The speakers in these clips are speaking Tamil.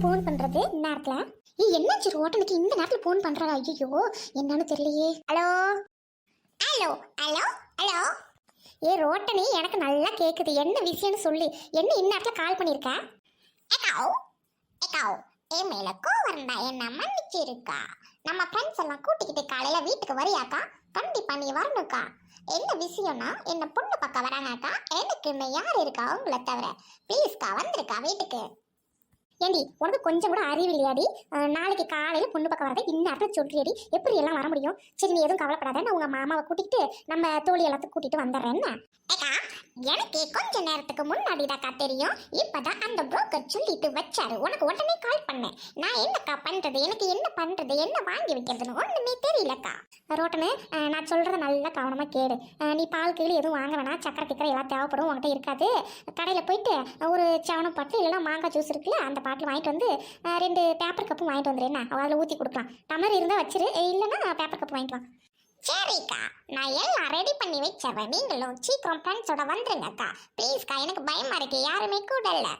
போன் பண்றது நேரத்துல? என்னாச்சு ரோட்டனுக்கு இந்த நேரத்துல போன் பண்றாளா? ஐயோ என்னன்னு தெரியலையே. Hello hello hello hello. ரோட்டனி எனக்கு நல்லா கேக்குது, என்ன விஷயம்னு சொல்லு. என்ன இந்நேரத்துல கால் பண்ணிருக்க? ஏகாவ் ஏகாவ் ஏ மேல கோவரண்டா, என்ன மன்னிச்சிருக்கா. நம்ம ஃப்ரெண்ட்ஸ் எல்லாம் கூட்டிக்கிட்டு காலையில வீட்டுக்கு வரியாக்கா? கண்டிப்பா நீ வரணுக்கா. என்ன விஷயம்னா என்ன பொண்ணு பக்கம் வராங்கக்கா. எனக்கு இன்னும் யார் இருக்கா உங்களை தவிர? ப்ளீஸ்க்கா வந்துருக்கா வீட்டுக்கு. ஏண்டி உனக்கு கொஞ்சம் கூட அறிவு இல்லையாடி? நாளைக்கு காலையில பொண்ணு பக்கம் வரதை இந்நேரத்தில் சொல்றியடி, எப்படி எல்லாம் வர முடியும்? சரி நீ எதுவும் கவலைப்படாத, நான் உங்க மாமாவை கூட்டிகிட்டு நம்ம தோழி எல்லாத்துக்கும் கூட்டிட்டு வந்துடுறேன். என்ன எனக்கு கொஞ்ச நேரத்துக்கு முன்னாடிதாக்கா தெரியும். இப்பதான் அந்த புரோக்கர் சொல்லிட்டு வச்சாரு, உனக்கு உடனே கால் பண்ணேன். நான் என்னக்கா பண்றது, எனக்கு என்ன பண்றது, என்ன வாங்கி வைக்கிறதுன்னு ஒண்ணுமே தெரியலக்கா. ரோட்டனு நான் சொல்றத நல்லா கவனமா கேடு. நீ பால் கீழே எதுவும் வாங்க வேணாம், சக்கரை கிக்கரை எல்லாம் தேவைப்படும், உங்ககிட்ட இருக்காது. கடையில் போயிட்டு ஒரு சவனம் பாட்டில் இல்லைன்னா மாங்காய் ஜூஸ் இருக்குல்ல, அந்த பாட்டில் வாங்கிட்டு வந்து 2 பேப்பர் கப்பும் வாங்கிட்டு வந்துரு. என்ன அதில் ஊற்றி கொடுக்கலாம். டம்ளர் இருந்தால் வச்சிரு, இல்லைன்னா பேப்பர் கப்பு வாங்கிட்டு வா. சரிக்கா, நான் எல்லாம் ரெடி பண்ணி வச்சிடுறேன். நீங்களும் சீக்கிரம் ஃப்ரெண்ட்ஸோட வந்துருங்கக்கா. ப்ளீஸ்க்கா, எனக்கு பயமா இருக்கு, யாருமே கூட இல்லை.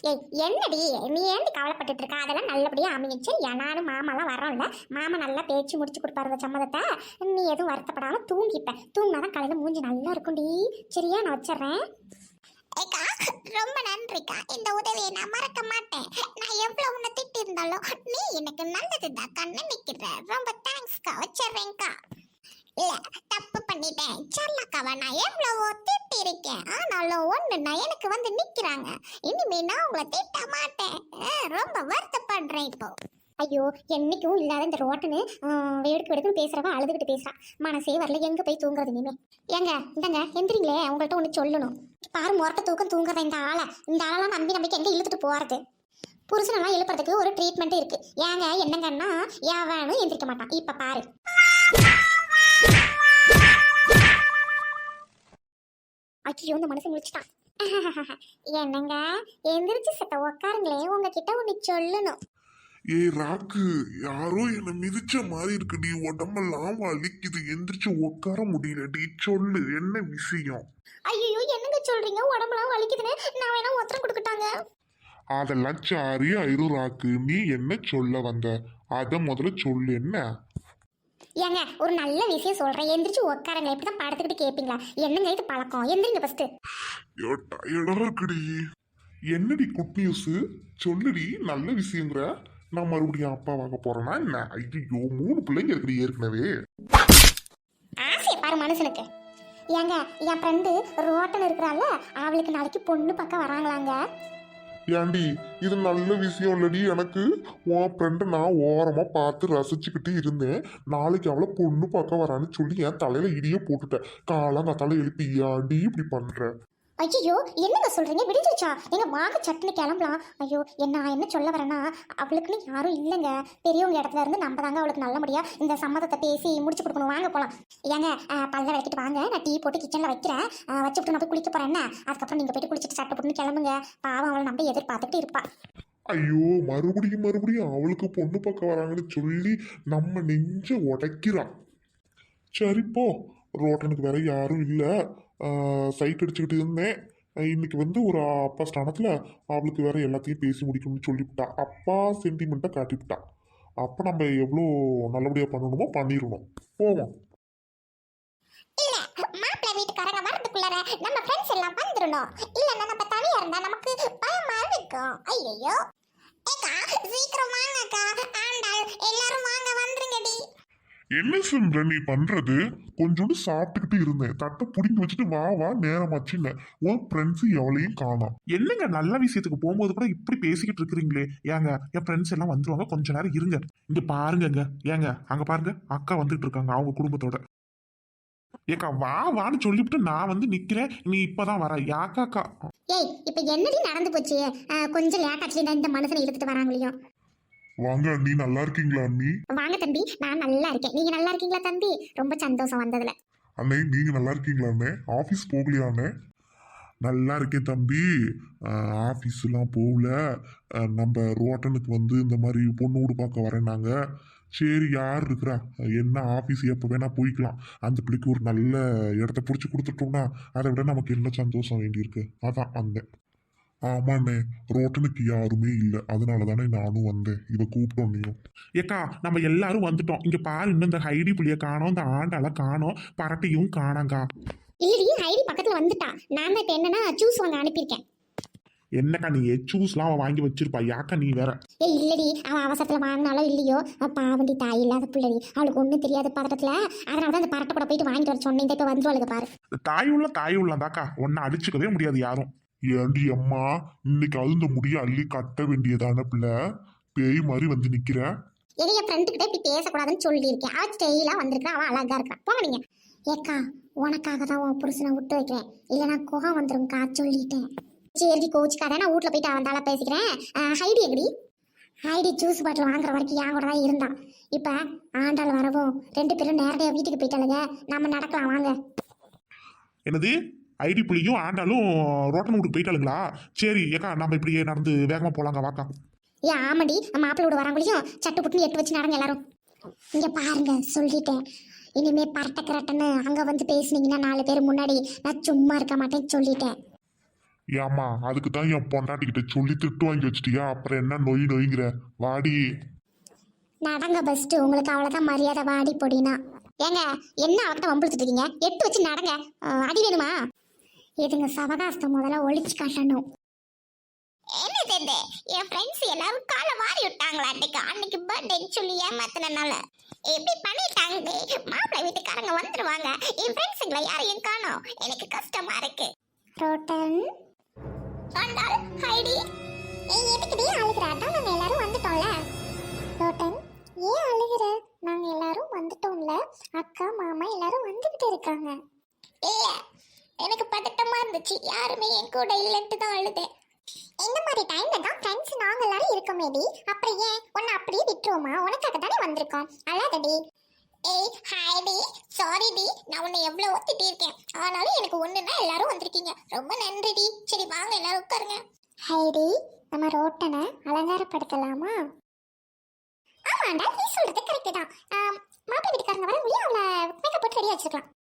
ஏய் என்னடி நீ ஏண்டி கவலைப்பட்டு இருக்க? அதெல்லாம் நல்லபடியாக அமைச்சு. நானும் மாமாலாம் வரோம்ல, மாமா நல்லா பேச்சு முடிச்சு கொடுப்பாரு சம்மதத்தை. நீ எதுவும் வருத்தப்படாமல் தூங்கிப்பேன். தூங்கினாதான் காலையில் மூஞ்சி நல்லா இருக்கும்டி. சரியா, நான் வச்சிடுறேன். ஏக்கா ரொம்ப நன்றிக்கா, இந்த உதவியை நான் மறக்க மாட்டேன். நான் எவ்வளவு உன்னை திட்டி இருந்தாலும் நீ எனக்கு நல்லதுதாக்கா நினைக்கிற. ரொம்ப தேங்க்ஸ்க்கா, வச்சிடுறேன்க்கா. இல்ல தப்பு பண்ணிட்டேன், சல்லக்காவை நான் எவ்வளவோ திட்டி இருக்கேன். ஆனாலும் ஒண்ணுன்னா எனக்கு வந்து நிக்கிறாங்க. இனிமே நான் உங்களை திட்ட மாட்டேன். ரொம்ப வருத்தப்படுறேன் இப்போ. ஐயோ என்னைக்கும் இல்லாத இந்த ரோட்டனு வேடுக்கு வெடுக்குன்னு பேசுறவ அழுதுகிட்டு பேசுறா. மனசே வரல, எங்க போய் தூங்குறது இனிமே? ஏங்க இந்தங்க எந்திரிங்களே, உங்கள்கிட்ட ஒன்று சொல்லணும். பாரு முரட்ட தூக்கம் தூங்குறத இந்த ஆளெல்லாம் நம்பிக்கை எங்க இழுத்துட்டு போறது? புருஷனெல்லாம் எழுப்புறதுக்கு ஒரு ட்ரீட்மெண்ட் இருக்கு. ஏங்க என்னங்கன்னா ஏன் வேணும் எந்திரிக்க மாட்டான். இப்ப பாரு. ஐயோ இந்த மனசு முடிச்சுட்டான். என்னங்க எந்திரிச்சு சத்த உக்காருங்களே, உங்ககிட்ட ஒன்று சொல்லணும். ஏய் ராக்கு, யாரோ என்ன மிதிச்ச மாதிரி இருக்குடி, உடம்பெல்லாம் வலிக்குது, எந்திரிச்சு உட்கார முடியலடி. சொல்லு என்ன விஷயம்? ஐயோ என்னங்க சொல்றீங்க, உடம்பெல்லாம் வலிக்குதுன்னு? நான் வேணா ஒத்தரம் கொடுக்கட்டாங்க? அதெல்லாம் சாரி ஆயிரும் ராக்கு. நீ என்ன சொல்ல வந்த அத முதல்ல சொல்லு. என்ன? ஏங்க ஒரு நல்ல விஷயம் சொல்றேன், எந்திரிச்சு உட்காருங்க. இப்படிதான் படுத்துக்கிட்டு கேட்பீங்களா? என்னங்க இது பழக்கம்? எந்திரிங்க ஃபர்ஸ்ட். டயர்டா இருக்குடி. என்னடி குட் நியூஸ் சொல்லுடி, நல்ல விஷயங்கிற. நான் மறுபடியும் அப்பா வாங்க போறேன்னா என்ன? ஐயோ 3 பிள்ளைங்க இருக்குடி ஏற்கனவே. ஆசையை பாரு மனுஷனுக்கு. ஏங்க என் ஃப்ரெண்டு ரோட்டல் இருக்கிறாள், அவளுக்கு நாளைக்கு பொண்ணு பக்கம் வராங்களாங்க. ஏண்டி இது நல்ல விஷயம் இல்லடி. எனக்கு உன் ஃப்ரெண்டை நான் ஓரமா பார்த்து ரசிச்சுக்கிட்டு இருந்தேன். நாளைக்கு அவளை பொண்ணு பார்க்க வரான்னு சொல்லி என் தலையில இடிய போட்டுட்டேன். காலங்காத்தால எழுப்பி ஏன்டி இப்படி பண்ற? ஐயோ என்னங்க சொல்றீங்க? விடிஞ்சிருச்சா? எங்க வாங்க சட்டுன்னு கிளம்பலாம். ஐயோ என்ன சொல்ல வரேன்னா, அவளுக்குன்னு யாரும் இல்லைங்க. பெரியவங்க இடத்துல இருந்து நம்ம தாங்க அவளுக்கு நல்லபடியா இந்த சம்மதத்தை பேசி முடிச்சு கொடுக்கணும். வாங்க போலாம். ஏங்க பல்ல விளக்கிட்டு வாங்க, நான் டீ போட்டு கிச்சன்ல வைக்கிறேன். வச்சுட்டு நான் போய் குளிக்க போறேன். என்ன அதுக்கப்புறம் நீங்க போயிட்டு குளிச்சுட்டு சட்டை போட்டுன்னு கிளம்புங்க. பாவம் அவளை நம்ம எதிர்பார்த்துட்டு இருப்பா. ஐயோ மறுபடியும் அவளுக்கு பொண்ணு பார்க்க வராங்கன்னு சொல்லி நம்ம நெஞ்ச உடைக்கிறான். சரிப்போ, ரோட்டனுக்கு வேற யாரும் இல்லை. சைட் அடிச்சுக்கிட்டு இருந்தேன். இன்னைக்கு வந்து ஒரு அப்பா ஸ்தானத்தில் அவளுக்கு வேற எல்லாத்தையும் பேசி முடிக்கணும்னு சொல்லிவிட்டா. அப்பா சென்டிமெண்ட்டை காட்டிவிட்டா. அப்போ நம்ம எவ்வளோ நல்லபடியாக பண்ணணுமோ பண்ணிடணும். போவோம். இல்ல மாப்பிள்ளை வீட்டுக்காரங்க வரதுக்குள்ளார நம்ம ஃப்ரெண்ட்ஸ் எல்லாம் வந்துடணும். இல்லன்னா நம்ம தனியா இருந்தா நமக்கு பயமா இருக்கும். ஐயோ ஏக்கா சீக்கிரம் வாங்கக்கா. ஆண்டாள் எல்லாரும் வாங்க, வந்துருங்கடி. என்ன சிம்ர நீ பண்றது? கொஞ்சோண்டு சாப்பிட்டுக்கிட்டு இருந்தேன், தட்டை புடிங்கி வச்சுட்டு வா வா நேரமாச்சுன்னு உன் ஃப்ரெண்ட்ஸ் எவளையும் காணோம். என்னங்க நல்ல விஷயத்துக்கு போகும்போது கூட இப்படி பேசிக்கிட்டு இருக்கிறீங்களே? ஏங்க என் ஃப்ரெண்ட்ஸ் எல்லாம் வந்துருவாங்க, கொஞ்ச நேரம் இருங்க. இங்க பாருங்க, ஏங்க அங்க பாருங்க, அக்கா வந்துட்டு இருக்காங்க அவங்க குடும்பத்தோட. ஏக்கா வா வான்னு சொல்லிவிட்டு நான் வந்து நிக்கிறேன், நீ இப்பதான் வர. யாக்காக்கா? ஏய் இப்ப என்னடி நடந்து போச்சு? கொஞ்சம் லேட் ஆச்சு, இந்த மனுஷனை இழுத்துட்டு வராங்களையும். வாங்க, நீ நல்லா இருக்கீங்களா அண்ணி? வாங்க தம்பி, நான் நல்லா இருக்கேன். நீங்க நல்லா இருக்கீங்களா தம்பி? ரொம்ப சந்தோஷம் வந்ததுல. அண்ணே நீங்க நல்லா இருக்கீங்களா அண்ணே? ஆபீஸ் போகலையா அண்ணே? நல்லா இருக்கேன் தம்பி. ஆஃபீஸ்லாம் போகல. நம்ம ரோட்டனுக்கு வந்து இந்த மாதிரி பொண்ணு வீடு பார்க்க வரேன்னாங்க. சரி யார் இருக்கிறா என்ன, ஆஃபீஸ் எப்போ வேணா போய்க்கலாம். அந்த பிள்ளைக்கு ஒரு நல்ல இடத்த பிடிச்சி கொடுத்துட்டோம்னா அதை விட நமக்கு என்ன சந்தோஷம் வேண்டியிருக்கு. அதான் வந்தேன். ஆமாண்ணே, ரோட்டனுக்கு யாருமே இல்லை, அதனால தானே நானும் வந்தேன். இவ கூப்பிட்டோன்னையும். ஏக்கா நம்ம எல்லாரும் வந்துட்டோம். இங்க பாரு, இன்னும் இந்த ஹைடி புள்ளிய காணோம், இந்த ஆண்டால காணோம், பரட்டையும் காணாங்கா. இல்லடி ஹைடி பக்கத்துல வந்துட்டா. நான் தான் இப்ப என்னன்னா ஜூஸ் வாங்க அனுப்பியிருக்கேன். என்னக்கா நீ ஜூஸ்லாம் அவன் வாங்கி வச்சிருப்பா, யாக்கா நீ வேற. ஏய் இல்லடி, அவன் அவசரத்துல வாங்கினாலும் இல்லையோ பாவண்டி தாய் இல்லாத பிள்ளடி, அவளுக்கு ஒன்றும் தெரியாது பதட்டத்துல. அதனால தான் அந்த பரட்டை கூட போயிட்டு வாங்கிட்டு வர சொன்னேன். இந்த இப்ப வந்துருவாளுங்க பாரு. தாய் உள்ளதாக்கா, ஒன்ன அடிச்சுக்கவே முடியாது யாரும். ஏண்டி அம்மா, இன்னைக்கு அது இந்த முடிய அள்ளி கட்ட வேண்டியதான பிள்ளை, பேய் மாதிரி வந்து நிக்கிற. என் ஃப்ரெண்டுக்கிட்ட இப்படி பேசக்கூடாதுன்னு சொல்லியிருக்கேன். அவள் ஸ்டெயிலாக வந்திருக்கா, அவள் அழகா இருக்கா. போங்க நீங்க. ஏக்கா உனக்காக தான் உன் புருஷனை விட்டு வைக்கிறேன், இல்லைன்னா கோவம் வந்துரும்க்கா சொல்லிட்டேன். சரி கோச்சுக்காத, நான் வீட்டில் போயிட்டு அவன் தால பேசிக்கிறேன். ஹைடி எங்கடி? ஹைடி ஜூஸ் பாட்டில் வாங்குற வரைக்கும் என் கூட தான் இருந்தான். இப்போ ஆண்டாள் வரவும் 2 பேரும் நேரடியாக வீட்டுக்கு போயிட்டாளுங்க. நம்ம நடக்கலாம் வாங்க. என்னது, ஐடி புள்ளியும் ஆண்டாலும் ரோட்டன் வீட்டுக்கு போயிட்டாளுங்களா? சரி ஏக்கா, நம்ம இப்படியே நடந்து வேகமா போலாங்க, வாக்கா. ஏன் ஆமாடி, மாப்பிள்ளை விட வரவங்களையும் சட்டு புட்டுன்னு எட்டு வச்சு நடங்க எல்லாரும். இங்கே பாருங்க சொல்லிட்டேன், இனிமே பரட்ட கரட்டன்னு அங்கே வந்து பேசுனீங்கன்னா 4 பேர் முன்னாடி நான் சும்மா இருக்க மாட்டேன்னு சொல்லிட்டேன். ஏம்மா, அதுக்கு தான் என் பொண்டாட்டிக்கிட்ட சொல்லி திட்டு வாங்கி வச்சிட்டியா, அப்புறம் என்ன நொய்ங்கிற. வாடி. நடங்க பெஸ்ட்டு, உங்களுக்கு அவ்வளோதான் மரியாதை. வாடி பொடினா ஏங்க என்ன அவர்கிட்ட வம்பிழுத்துட்டு இருக்கீங்க? எட்டு வச்சு நடங்க. அடி வேணுமா? இதுங்க சவகாசத்தை முதல்ல ஒழிச்சு காட்டணும். என்ன தெரியுது, என் ஃப்ரெண்ட்ஸ் எல்லாரும் காலை வாரி விட்டாங்களா அன்னைக்கு பர்த்டேன்னு சொல்லி ஏமாத்தினால எப்படி பண்ணிட்டாங்க. மாப்பிள்ளை வீட்டுக்காரங்க வந்துருவாங்க, என் ஃப்ரெண்ட்ஸுங்களை யாரையும் காணோம். எனக்கு கஷ்டமா இருக்கு. ரோட்டன் ஆண்டாள் ஹைடி, ஏய் எதுக்குடி அழுகுற? அதான் நாங்க எல்லாரும் வந்துட்டோம்ல. ரோட்டன் ஏன் அழுகுற? நாங்க எல்லாரும் வந்துட்டோம்ல, அக்கா மாமா எல்லாரும் வந்துகிட்டு இருக்காங்க. இல்ல எனக்கு பதட்டமா இருந்துச்சு, யாருமே என் கூட இல்லைன்ட்டு தான் அழுதேன். இந்த மாதிரி டைம்ல தான் ஃப்ரெண்ட்ஸ் நாங்க எல்லாரும் இருக்கோமேடி, அப்புறம் ஏன் உன்னை அப்படியே விட்டுருவோமா? உனக்காக தானே வந்திருக்கோம், அழாதடி. ஏய் ஹைடி, சாரி டி, நான் உன்னை எவ்வளவு திட்டிருக்கேன், ஆனாலும் எனக்கு ஒண்ணுன்னா எல்லாரும் வந்திருக்கீங்க, ரொம்ப நன்றிடி. சரி வாங்க எல்லாரும் உட்காருங்க. ஹைடி, நம்ம ரோட்டனை அலங்காரப்படுத்தலாமா? ஆமாண்டா, நீ சொல்றது கரெக்ட் தான். மாப்பிள்ளை வீட்டுக்காரங்க வர முடியும், அவளை மேக்கப் போட்டு ரெடியா வச்சிருக்கலாம்.